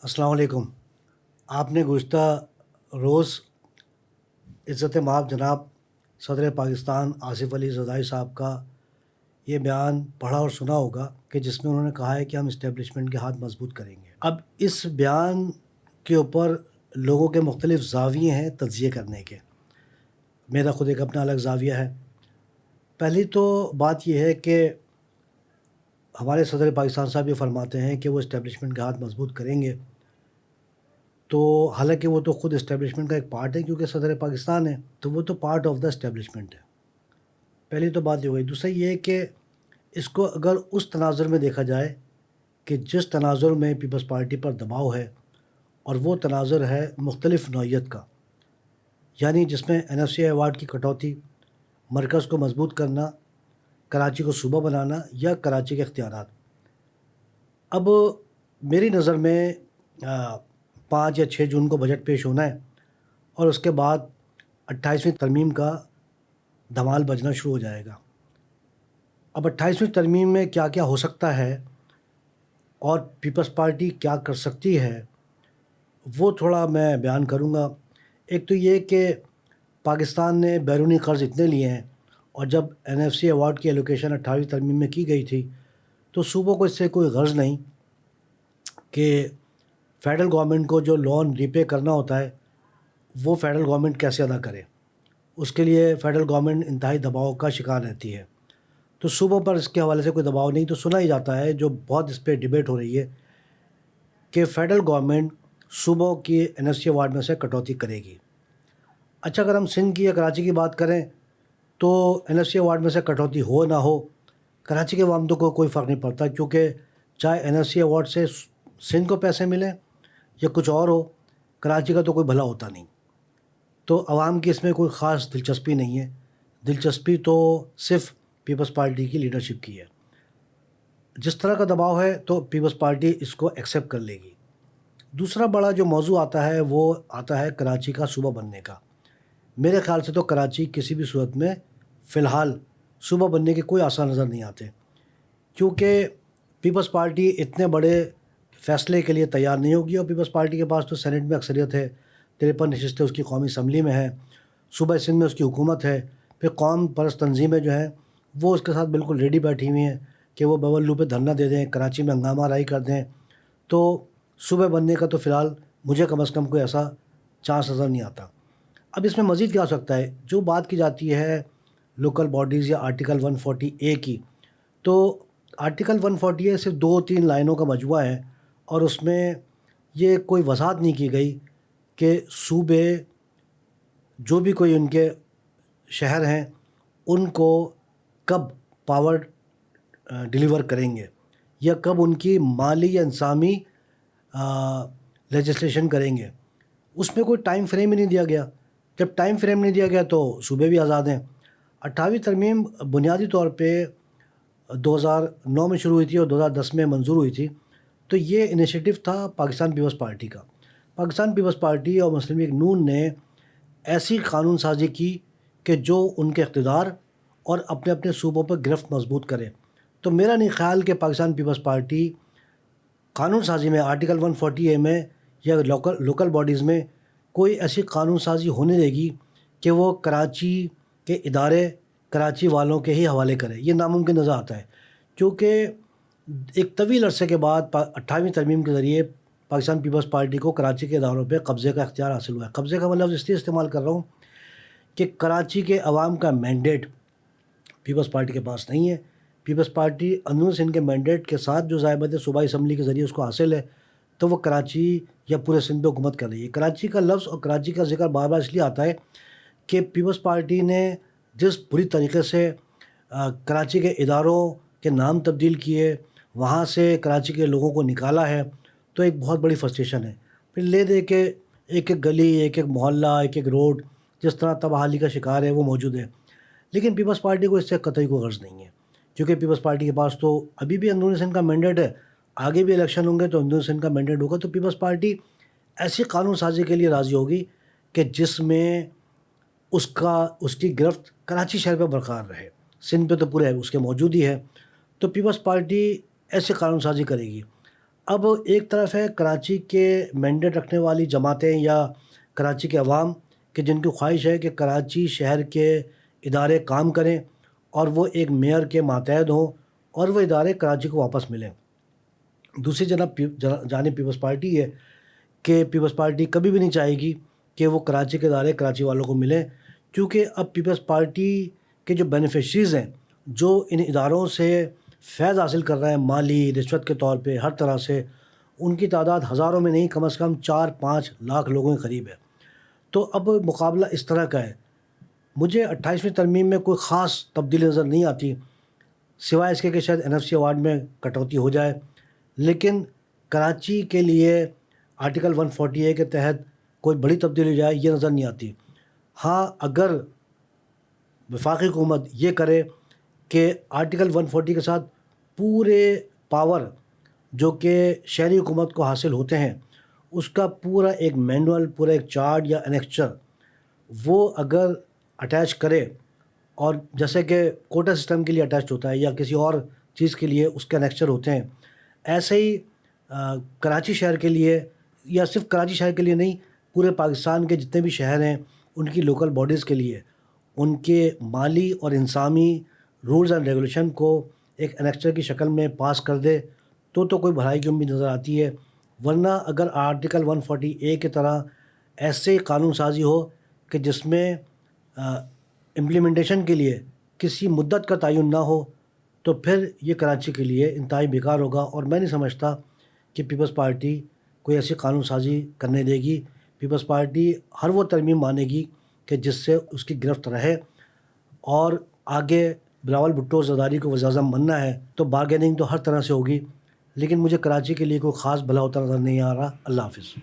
السلام علیکم۔ آپ نے گزشتہ روز عزت مآب جناب صدر پاکستان آصف علی زرداری صاحب کا یہ بیان پڑھا اور سنا ہوگا کہ جس میں انہوں نے کہا ہے کہ ہم اسٹیبلشمنٹ کے ہاتھ مضبوط کریں گے۔ اب اس بیان کے اوپر لوگوں کے مختلف زاویے ہیں تجزیے کرنے کے۔ میرا خود ایک اپنا الگ زاویہ ہے۔ پہلی تو بات یہ ہے کہ ہمارے صدر پاکستان صاحب یہ فرماتے ہیں کہ وہ اسٹیبلشمنٹ کے ہاتھ مضبوط کریں گے، تو حالانکہ وہ تو خود اسٹیبلشمنٹ کا ایک پارٹ ہے، کیونکہ صدر پاکستان ہے تو وہ تو پارٹ آف دا اسٹیبلشمنٹ ہے۔ پہلی تو بات یہ ہوئی۔ دوسرا یہ کہ اس کو اگر اس تناظر میں دیکھا جائے کہ جس تناظر میں پیپلز پارٹی پر دباؤ ہے، اور وہ تناظر ہے مختلف نوعیت کا، یعنی جس میں NFCA ایوارڈ کی کٹوتی، مرکز کو مضبوط کرنا، کراچی کو صوبہ بنانا یا کراچی کے اختیارات۔ اب میری نظر میں 5 یا 6 جون کو بجٹ پیش ہونا ہے، اور اس کے بعد 28ویں ترمیم کا دھمال بجنا شروع ہو جائے گا۔ اب 28ویں ترمیم میں کیا کیا ہو سکتا ہے اور پیپلز پارٹی کیا کر سکتی ہے، وہ تھوڑا میں بیان کروں گا۔ ایک تو یہ کہ پاکستان نے بیرونی قرض اتنے لیے ہیں، اور جب NFC ایوارڈ کی ایلوکیشن 28ویں ترمیم میں کی گئی تھی تو صوبوں کو اس سے کوئی غرض نہیں کہ فیڈرل گورنمنٹ کو جو لون ری پے کرنا ہوتا ہے وہ فیڈرل گورنمنٹ کیسے ادا کرے۔ اس کے لیے فیڈرل گورنمنٹ انتہائی دباؤ کا شکار رہتی ہے، تو صوبوں پر اس کے حوالے سے کوئی دباؤ نہیں۔ تو سنا ہی جاتا ہے، جو بہت اس پہ ڈیبیٹ ہو رہی ہے، کہ فیڈرل گورنمنٹ صوبوں کی NFC ایوارڈ میں سے کٹوتی کرے گی۔ اچھا، اگر ہم سندھ کی یا کراچی کی بات کریں تو NFC ایوارڈ میں سے کٹوتی ہو نہ ہو، کراچی کے عوام کو کوئی فرق نہیں پڑتا، کیونکہ چاہے NFC ایوارڈ سے سندھ کو پیسے ملیں یا کچھ اور ہو، کراچی کا تو کوئی بھلا ہوتا نہیں۔ تو عوام کی اس میں کوئی خاص دلچسپی نہیں ہے، دلچسپی تو صرف پیپلز پارٹی کی لیڈرشپ کی ہے۔ جس طرح کا دباؤ ہے تو پیپلز پارٹی اس کو ایکسیپٹ کر لے گی۔ دوسرا بڑا جو موضوع آتا ہے وہ آتا ہے کراچی کا صوبہ بننے کا۔ میرے خیال سے تو کراچی کسی بھی صورت میں فی الحال صوبہ بننے کے کوئی آثار نظر نہیں آتے، کیونکہ پیپلز پارٹی اتنے بڑے فیصلے کے لیے تیار نہیں ہوگی، اور پیپلز پارٹی کے پاس تو سینٹ میں اکثریت ہے، 53 نشستیں اس کی قومی اسمبلی میں ہیں، صوبہ سندھ میں اس کی حکومت ہے، پھر قوم پرست تنظیمیں جو ہیں وہ اس کے ساتھ بالکل ریڈی بیٹھی ہوئی ہیں کہ وہ بولو پہ دھرنا دے دیں، کراچی میں ہنگامہ آرائی کر دیں۔ تو صوبہ بننے کا تو فی الحال مجھے کم از کم کوئی ایسا چانس نظر نہیں آتا۔ اب اس میں مزید کیا ہو سکتا ہے؟ جو بات کی جاتی ہے لوکل باڈیز یا آرٹیکل 140A کی، تو آرٹیکل 140A صرف 2-3 لائنوں کا مجموعہ ہے، اور اس میں یہ کوئی وضاحت نہیں کی گئی کہ صوبے جو بھی کوئی ان کے شہر ہیں ان کو کب پاور ڈیلیور کریں گے، یا کب ان کی مالی یا انسانی لیجسلیشن کریں گے۔ اس میں کوئی ٹائم فریم ہی نہیں دیا گیا۔ جب ٹائم فریم نہیں دیا گیا تو صوبے بھی آزاد ہیں۔ 28ویں ترمیم بنیادی طور پہ 2009 میں شروع ہوئی تھی اور 2010 میں منظور ہوئی تھی، تو یہ انیشیٹو تھا پاکستان پیپلز پارٹی کا۔ پاکستان پیپلز پارٹی اور مسلم لیگ نون نے ایسی قانون سازی کی کہ جو ان کے اقتدار اور اپنے اپنے صوبوں پر گرفت مضبوط کرے۔ تو میرا نہیں خیال کہ پاکستان پیپلز پارٹی قانون سازی میں آرٹیکل 140A میں یا لوکل باڈیز میں کوئی ایسی قانون سازی ہونے دے گی کہ وہ کراچی کے ادارے کراچی والوں کے ہی حوالے کرے۔ یہ ناممکن نظر آتا ہے، کیونکہ ایک طویل عرصے کے بعد 28ویں ترمیم کے ذریعے پاکستان پیپلز پارٹی کو کراچی کے اداروں پہ قبضے کا اختیار حاصل ہوا ہے۔ قبضے کا مطلب اس لیے استعمال کر رہا ہوں کہ کراچی کے عوام کا مینڈیٹ پیپلز پارٹی کے پاس نہیں ہے۔ پیپلز پارٹی اندرون سندھ کے مینڈیٹ کے ساتھ جو ضابطۂ صوبائی اسمبلی کے ذریعے اس کو حاصل ہے، تو وہ کراچی یا پورے سندھ پہ حکومت کر رہی ہے۔ کراچی کا لفظ اور کراچی کا ذکر بار بار اس لیے آتا ہے کہ پیپلز پارٹی نے جس بری طریقے سے کراچی کے اداروں کے نام تبدیل کیے، وہاں سے کراچی کے لوگوں کو نکالا ہے، تو ایک بہت بڑی فرسٹریشن ہے۔ پھر لے دے کے ایک ایک گلی، ایک ایک محلہ، ایک ایک روڈ جس طرح تباہی کا شکار ہے وہ موجود ہے۔ لیکن پیپلز پارٹی کو اس سے قطعی کوئی غرض نہیں ہے، کیونکہ پیپلز پارٹی کے پاس تو ابھی بھی اندرونی سندھ کا مینڈیٹ ہے، آگے بھی الیکشن ہوں گے تو اندرونی سندھ کا مینڈیٹ ہوگا۔ تو پیپلز پارٹی ایسی قانون سازی کے لیے راضی ہوگی کہ جس میں اس کی گرفت کراچی شہر پہ برقرار رہے، سندھ پہ تو پورے اس کے موجود ہی ہے۔ تو پیپلز پارٹی ایسی قانون سازی کرے گی۔ اب ایک طرف ہے کراچی کے مینڈیٹ رکھنے والی جماعتیں یا کراچی کے عوام کہ جن کی خواہش ہے کہ کراچی شہر کے ادارے کام کریں اور وہ ایک میئر کے ماتحت ہوں اور وہ ادارے کراچی کو واپس ملیں۔ دوسری جانب پیپلز پارٹی ہے کہ پیپلز پارٹی کبھی بھی نہیں چاہے گی کہ وہ کراچی کے ادارے کراچی والوں کو ملیں، کیونکہ اب پیپلز پارٹی کے جو بینیفیشریز ہیں جو ان اداروں سے فیض حاصل کر رہے ہیں مالی رشوت کے طور پہ ہر طرح سے، ان کی تعداد ہزاروں میں نہیں، کم از کم 4-5 لاکھ لوگوں کے قریب ہے۔ تو اب مقابلہ اس طرح کا ہے۔ مجھے 28ویں ترمیم میں کوئی خاص تبدیلی نظر نہیں آتی، سوائے اس کے کہ شاید NFC ایوارڈ میں کٹوتی ہو جائے، لیکن کراچی کے لیے آرٹیکل 140A کے تحت کوئی بڑی تبدیلی ہو جائے یہ نظر نہیں آتی۔ ہاں، اگر وفاقی حکومت یہ کرے کہ آرٹیکل 140 کے ساتھ پورے پاور جو کہ شہری حکومت کو حاصل ہوتے ہیں اس کا پورا ایک مینول، پورا ایک چارٹ یا انیکسچر وہ اگر اٹیچ کرے، اور جیسے کہ کوٹا سسٹم کے لیے اٹیچ ہوتا ہے یا کسی اور چیز کے لیے اس کے انیکسچر ہوتے ہیں، ایسے ہی کراچی شہر کے لیے، یا صرف کراچی شہر کے لیے نہیں، پورے پاکستان کے جتنے بھی شہر ہیں ان کی لوکل باڈیز کے لیے ان کے مالی اور انسانی رولز اینڈ ریگولیشن کو ایک انیکسچر کی شکل میں پاس کر دے تو کوئی بھلائی کی امید نظر آتی ہے۔ ورنہ اگر آرٹیکل 140A کی طرح ایسے قانون سازی ہو کہ جس میں امپلیمنٹیشن کے لیے کسی مدت کا تعین نہ ہو تو پھر یہ کراچی کے لیے انتہائی بیکار ہوگا، اور میں نہیں سمجھتا کہ پیپلز پارٹی کوئی ایسی قانون سازی کرنے دے گی۔ پیپلز پارٹی ہر وہ ترمیم مانے گی کہ جس سے اس کی گرفت رہے، اور آگے بلاول بھٹو زرداری کو وزیر اعظم بننا ہے تو بارگیننگ تو ہر طرح سے ہوگی، لیکن مجھے کراچی کے لیے کوئی خاص بھلا ہوتا نظر نہیں آ رہا۔ اللہ حافظ۔